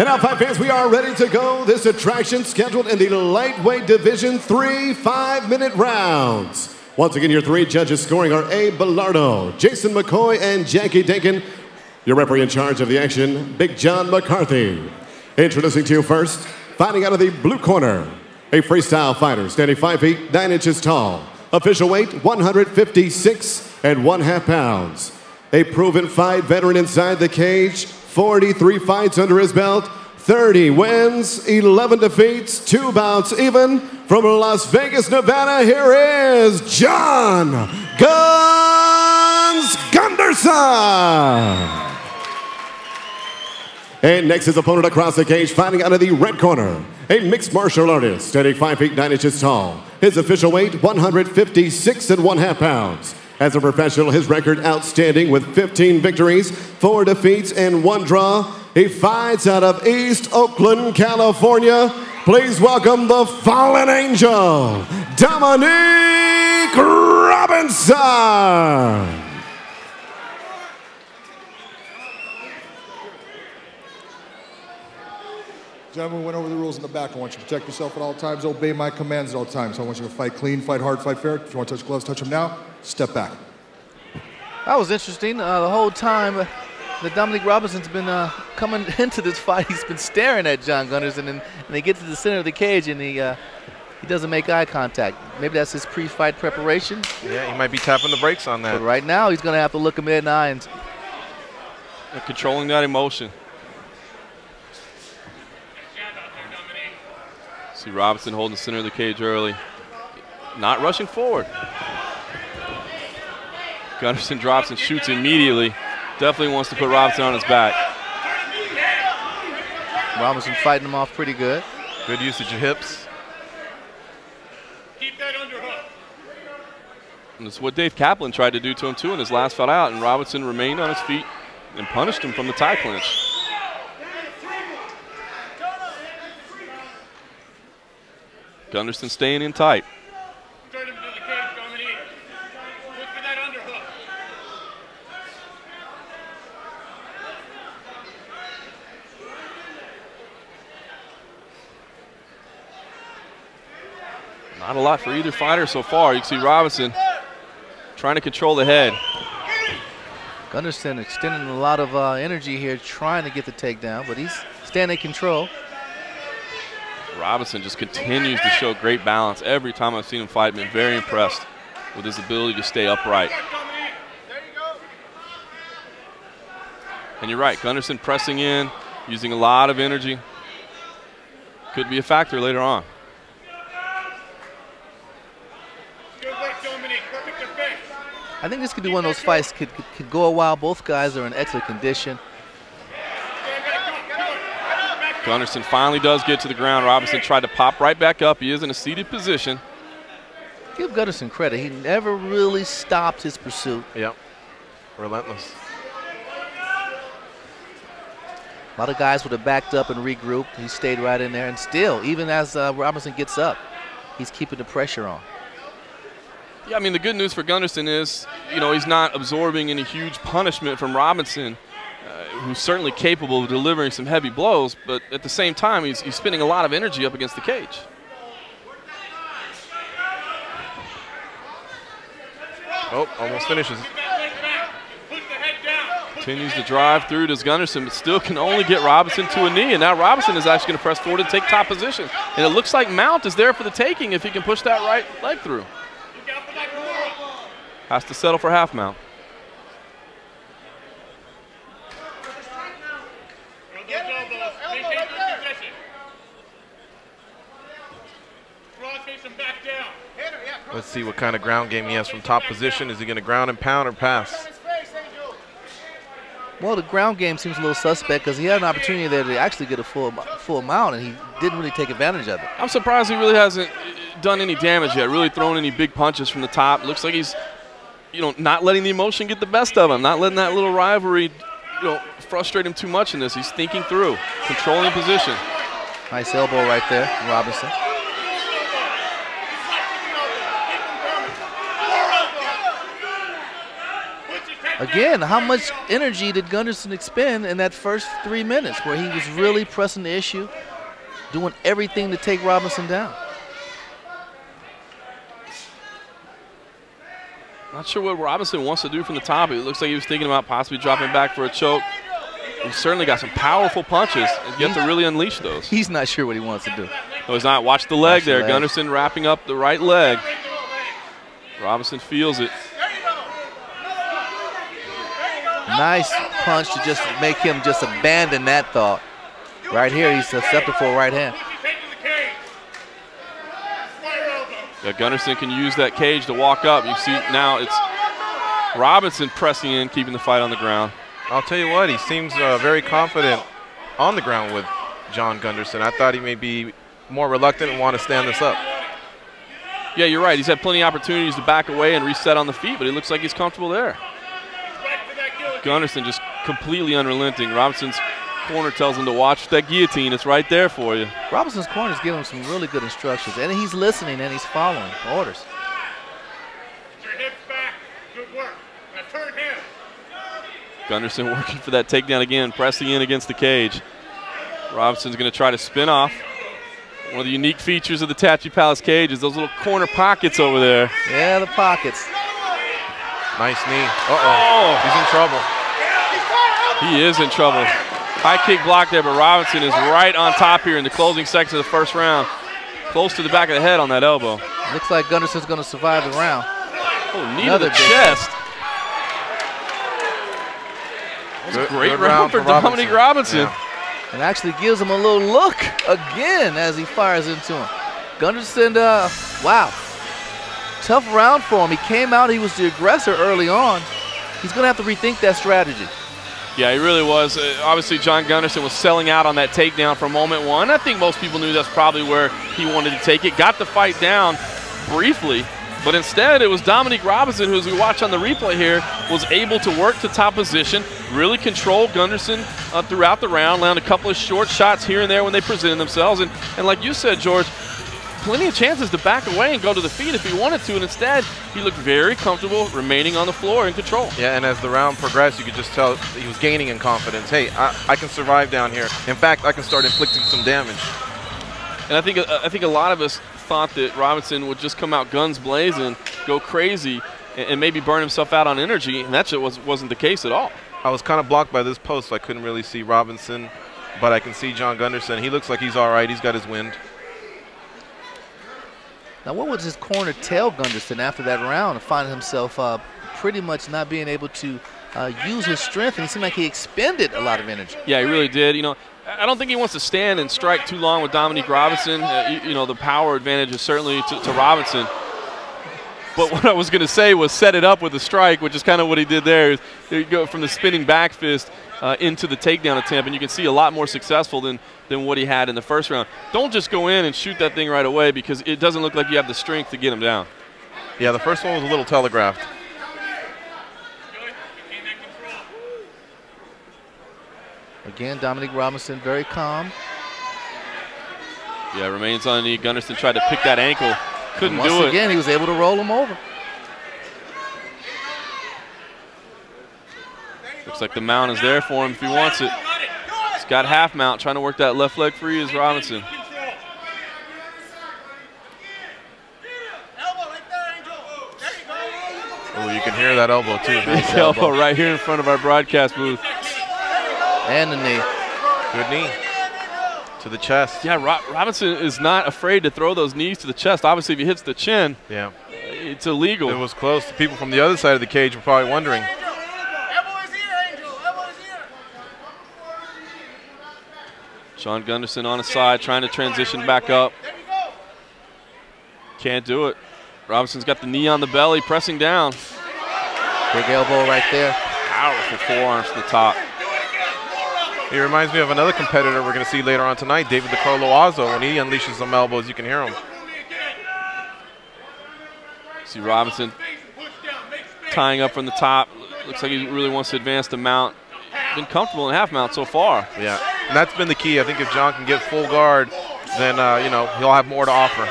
And now, fight fans, we are ready to go. This attraction scheduled in the lightweight division, 3 5-minute rounds. Once again, your 3 judges scoring are Abe Bellardo, Jason McCoy, and Jackie Dakin. Your referee in charge of the action, Big John McCarthy. Introducing to you first, fighting out of the blue corner, a freestyle fighter standing 5 feet 9 inches tall. Official weight 156 1/2 pounds. A proven fight veteran inside the cage, 43 fights under his belt, 30 wins, 11 defeats, 2 bouts even. From Las Vegas, Nevada, here is John Gunderson. And next, his opponent across the cage, fighting out of the red corner, a mixed martial artist standing 5 feet 9 inches tall. His official weight 156 1/2 pounds. As a professional, his record outstanding with 15 victories, 4 defeats, and 1 draw. He fights out of East Oakland, California. Please welcome the fallen angel, Dominique Robinson. Gentlemen, we went over the rules in the back. I want you to protect yourself at all times, obey my commands at all times. So I want you to fight clean, fight hard, fight fair. If you want to touch gloves, touch them now. Step back. That was interesting. The whole time that Dominique Robinson's been coming into this fight, he's been staring at John Gunderson, and they get to the center of the cage, and he doesn't make eye contact. Maybe that's his pre-fight preparation. Yeah, he might be tapping the brakes on that. But right now, he's going to have to look him in the eye and controlling that emotion. See Robinson holding the center of the cage early. Not rushing forward. Gunderson drops and shoots immediately. Definitely wants to put Robinson on his back. Robinson fighting him off pretty good. Good usage of hips. Keep that underhook. And it's what Dave Kaplan tried to do to him too in his last fight out, and Robinson remained on his feet and punished him from the tie clinch. Gunderson staying in tight. Turn him to the cage, Dominique. Look for that underhook. Not a lot for either fighter so far. You can see Robinson trying to control the head. Gunderson extending a lot of energy here, trying to get the takedown, but he's staying in control. Robinson just continues to show great balance. Every time I've seen him fight, I've been very impressed with his ability to stay upright. And you're right, Gunderson pressing in, using a lot of energy. Could be a factor later on. I think this could be one of those fights could go a while. Both guys are in excellent condition. Gunderson finally does get to the ground. Robinson tried to pop right back up. He is in a seated position. Give Gunderson credit. He never really stopped his pursuit. Yep. Relentless. A lot of guys would have backed up and regrouped. He stayed right in there. And still, even as Robinson gets up, he's keeping the pressure on. Yeah, I mean, the good news for Gunderson is, he's not absorbing any huge punishment from Robinson, who's certainly capable of delivering some heavy blows, but at the same time, he's spending a lot of energy up against the cage. Oh, almost finishes. Continues to drive through. Does Gunderson, but still can only get Robinson to a knee, and now Robinson is actually going to press forward and take top position. And it looks like Mount is there for the taking if he can push that right leg through. Has to settle for half mount. Let's see what kind of ground game he has from top position. Is he going to ground and pound or pass? Well, the ground game seems a little suspect because he had an opportunity there to actually get a full mount, and he didn't really take advantage of it. I'm surprised he really hasn't done any damage yet, really thrown any big punches from the top. Looks like he's, not letting the emotion get the best of him, not letting that little rivalry, frustrate him too much in this. He's thinking through, controlling position. Nice elbow right there from Robinson. Again, how much energy did Gunderson expend in that first 3 minutes where he was really pressing the issue, doing everything to take Robinson down? Not sure what Robinson wants to do from the top. It looks like he was thinking about possibly dropping back for a choke. He's certainly got some powerful punches. He's yet to really unleash those. He's not sure what he wants to do. No, he's not. Watch the leg there. Leg. Gunderson wrapping up the right leg. Robinson feels it. Nice punch to just make him just abandon that thought. Right here, he's susceptible for a right hand. Yeah, Gunderson can use that cage to walk up. You see now it's Robinson pressing in, keeping the fight on the ground. I'll tell you what, he seems very confident on the ground with John Gunderson. I thought he may be more reluctant and want to stand this up. Yeah, you're right. He's had plenty of opportunities to back away and reset on the feet, but he looks like he's comfortable there. Gunderson just completely unrelenting. Robinson's corner tells him to watch that guillotine. It's right there for you. Robinson's corner is giving him some really good instructions, and he's listening and he's following orders. Your hips back. Good work. Now turn him. Gunderson working for that takedown again, pressing in against the cage. Robinson's going to try to spin off. One of the unique features of the Tachi Palace cage is those little corner pockets over there. Yeah, the pockets. Nice knee. Uh-oh. He's in trouble. He is in trouble. High kick block there, but Robinson is right on top here in the closing section of the first round. Close to the back of the head on that elbow. Looks like Gunderson's going to survive the round. Oh, knee to the chest. That was a great round for Dominique Robinson. Yeah. And actually gives him a little look again as he fires into him. Gunderson, wow. Tough round for him. He came out, he was the aggressor early on. He's going to have to rethink that strategy. Yeah, he really was. Obviously, John Gunderson was selling out on that takedown from moment one. I think most people knew that's probably where he wanted to take it. Got the fight down briefly, but instead it was Dominique Robinson, who, as we watch on the replay here, was able to work to top position, really control Gunderson throughout the round, land a couple of short shots here and there when they presented themselves. And like you said, George, plenty of chances to back away and go to the feet if he wanted to, and instead he looked very comfortable remaining on the floor in control. Yeah, and as the round progressed, you could just tell he was gaining in confidence. Hey, I can survive down here. In fact, I can start inflicting some damage. And I think a lot of us thought that Robinson would just come out guns blazing, go crazy, and maybe burn himself out on energy, and that just wasn't the case at all. I was kind of blocked by this post, so I couldn't really see Robinson, but I can see John Gunderson. He looks like he's all right. He's got his wind. Now, what was his corner tell Gunderson after that round, finding himself pretty much not being able to use his strength, and it seemed like he expended a lot of energy. Yeah, he really did. You know, I don't think he wants to stand and strike too long with Dominique Robinson. You know, the power advantage is certainly to Robinson. But what I was going to say was set it up with a strike, which is kind of what he did there. You go from the spinning back fist into the takedown attempt, and you can see a lot more successful than what he had in the first round. Don't just go in and shoot that thing right away, because it doesn't look like you have the strength to get him down. Yeah, the first one was a little telegraphed. Again, Dominique Robinson very calm. Yeah, remains on the knee. Gunderson tried to pick that ankle. Couldn't do it. Once again, he was able to roll him over. Looks like the mount is there for him if he wants it. He's got half mount, trying to work that left leg free as Robinson. Oh, you can hear that elbow too. Big elbow right here in front of our broadcast booth. And the knee. Good knee to the chest. Yeah, Robinson is not afraid to throw those knees to the chest. Obviously, if he hits the chin, yeah, it's illegal. It was close. The people from the other side of the cage were probably wondering. John Gunderson on his side, trying to transition back up. Can't do it. Robinson's got the knee on the belly, pressing down. Big elbow right there. Powerful forearms to the top. He reminds me of another competitor we're going to see later on tonight, David DeCarlo Azzo. When he unleashes some elbows, you can hear him. See Robinson tying up from the top. Looks like he really wants to advance the mount. Been comfortable in half mount so far. Yeah, and that's been the key. I think if John can get full guard, then you know, he'll have more to offer.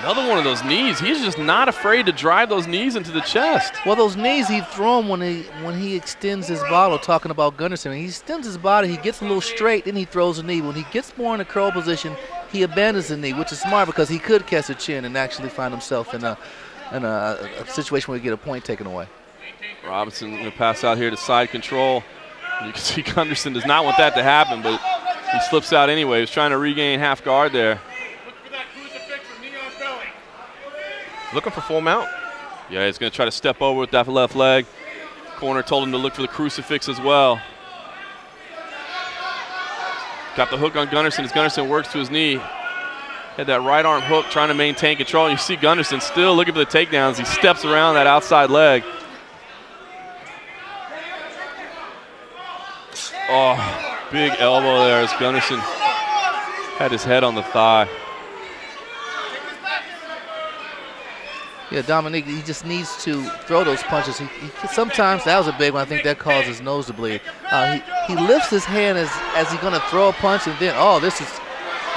Another one of those knees. He's just not afraid to drive those knees into the chest. Well, those knees he throw them when he extends his body. Talking about Gunderson, when he extends his body, he gets a little straight, then he throws a knee. When he gets more in a curl position, he abandons the knee, which is smart because he could catch a chin and actually find himself in a situation where he get a point taken away. Robinson going to pass out here to side control. You can see Gunderson does not want that to happen, but he slips out anyway. He's trying to regain half guard there. Looking for full mount. Yeah, he's going to try to step over with that left leg. Corner told him to look for the crucifix as well. Got the hook on Gunderson as Gunderson works to his knee. Had that right arm hook trying to maintain control. And you see Gunderson still looking for the takedowns. He steps around that outside leg. Oh, big elbow there as Gunderson had his head on the thigh. Yeah, Dominique, he just needs to throw those punches. He sometimes, that was a big one, I think that caused his nose to bleed. He lifts his hand as he's going to throw a punch, and then, oh, this is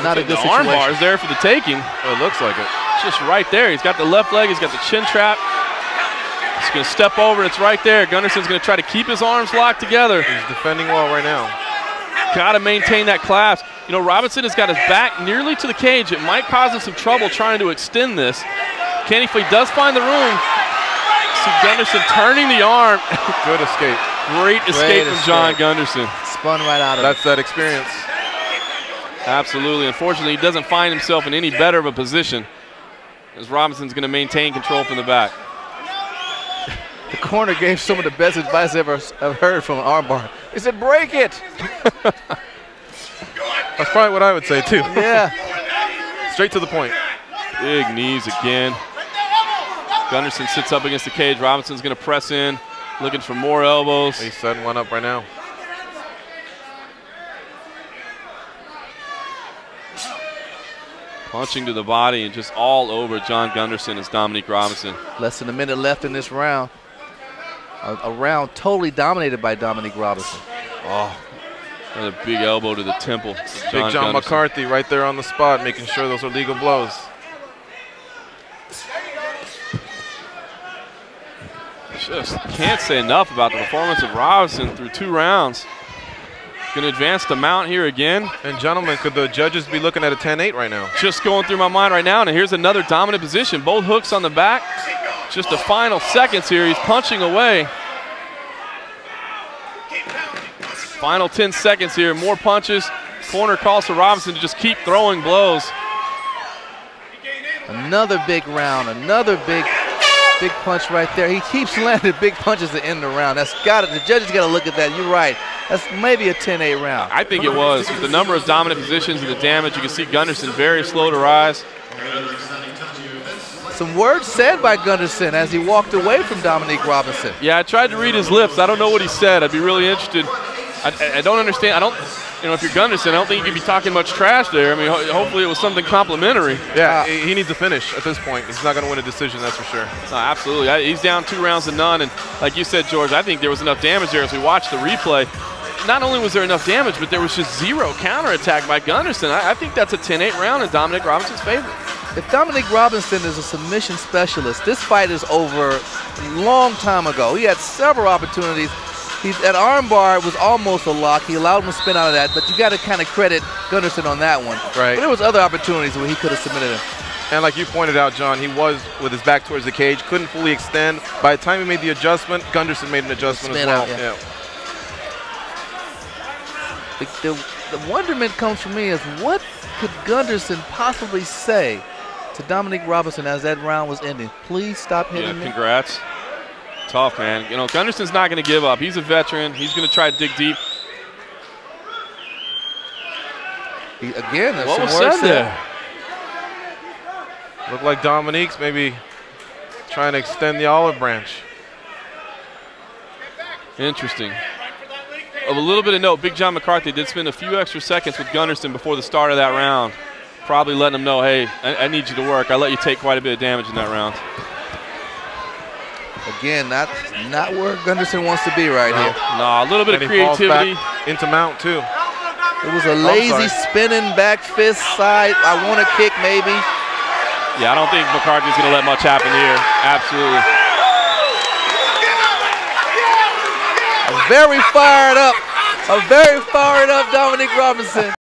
not a good situation. The arm bar is there for the taking. Oh, it looks like it. It's just right there. He's got the left leg. He's got the chin trap. He's going to step over. It's right there. Gunderson's going to try to keep his arms locked together. He's defending well right now. Got to maintain that clasp. You know, Robinson has got his back nearly to the cage. It might cause him some trouble trying to extend this. Kenny, if he does find the room, see Gunderson turning the arm. Good escape. Great escape from John Gunderson. Spun right out of it. That's that experience. Absolutely. Unfortunately, he doesn't find himself in any better of a position as Robinson's going to maintain control from the back. The corner gave some of the best advice I've ever heard from an armbar. He said, break it. That's probably what I would say, too. Yeah. Straight to the point. Big knees again. Gunderson sits up against the cage. Robinson's going to press in, looking for more elbows. He's setting one up right now. Punching to the body and just all over John Gunderson as Dominique Robinson. Less than a minute left in this round. A round totally dominated by Dominique Robinson. Oh, another big elbow to the temple. Big John McCarthy right there on the spot, making sure those are legal blows. Just can't say enough about the performance of Robinson through 2 rounds. Going to advance the mount here again. And gentlemen, could the judges be looking at a 10-8 right now? Just going through my mind right now, and here's another dominant position. Both hooks on the back. Just the final seconds here. He's punching away. Final 10 seconds here. More punches. Corner calls for Robinson to just keep throwing blows. Another big round. Another big punch right there. He keeps landing big punches to end the round. That's got it. The judges got to look at that. You're right. That's maybe a 10-8 round. I think it was. With the number of dominant positions and the damage, you can see Gunderson very slow to rise. Some words said by Gunderson as he walked away from Dominique Robinson. Yeah, I tried to read his lips. I don't know what he said. I'd be really interested. I don't understand. If you're Gunderson, I don't think you could be talking much trash there. I mean, hopefully it was something complimentary. Yeah, he needs a finish at this point. He's not going to win a decision, that's for sure. No, absolutely. He's down 2 rounds to none. And like you said, George, I think there was enough damage there as we watched the replay. Not only was there enough damage, but there was just 0 counterattack by Gunderson. I think that's a 10-8 round in Dominique Robinson's favor. If Dominique Robinson is a submission specialist, this fight is over a long time ago. He had several opportunities. That armbar was almost a lock. He allowed him to spin out of that, but you got to kind of credit Gunderson on that one. Right. But there was other opportunities where he could have submitted him. And like you pointed out, John, he was with his back towards the cage, couldn't fully extend. By the time he made the adjustment, Gunderson made an adjustment as well. Out, yeah. The wonderment comes from me is what could Gunderson possibly say to Dominique Robinson as that round was ending? Please stop hitting me. Congrats. Tough, man. You know, Gunderson's not going to give up. He's a veteran. He's going to try to dig deep. Again, there's what was some words said there? Looked like Dominique's maybe trying to extend the olive branch. Interesting. Of a little bit of note, Big John McCarthy did spend a few extra seconds with Gunderson before the start of that round. Probably letting him know, hey, I need you to work. I let you take quite a bit of damage in that round. Again, not where Gunderson wants to be right here. No, a little bit of creativity. Into mount, too. It was a lazy spinning back fist side. I want to kick maybe. Yeah, I don't think McCarthy's going to let much happen here. Absolutely. A very fired up Dominique Robinson.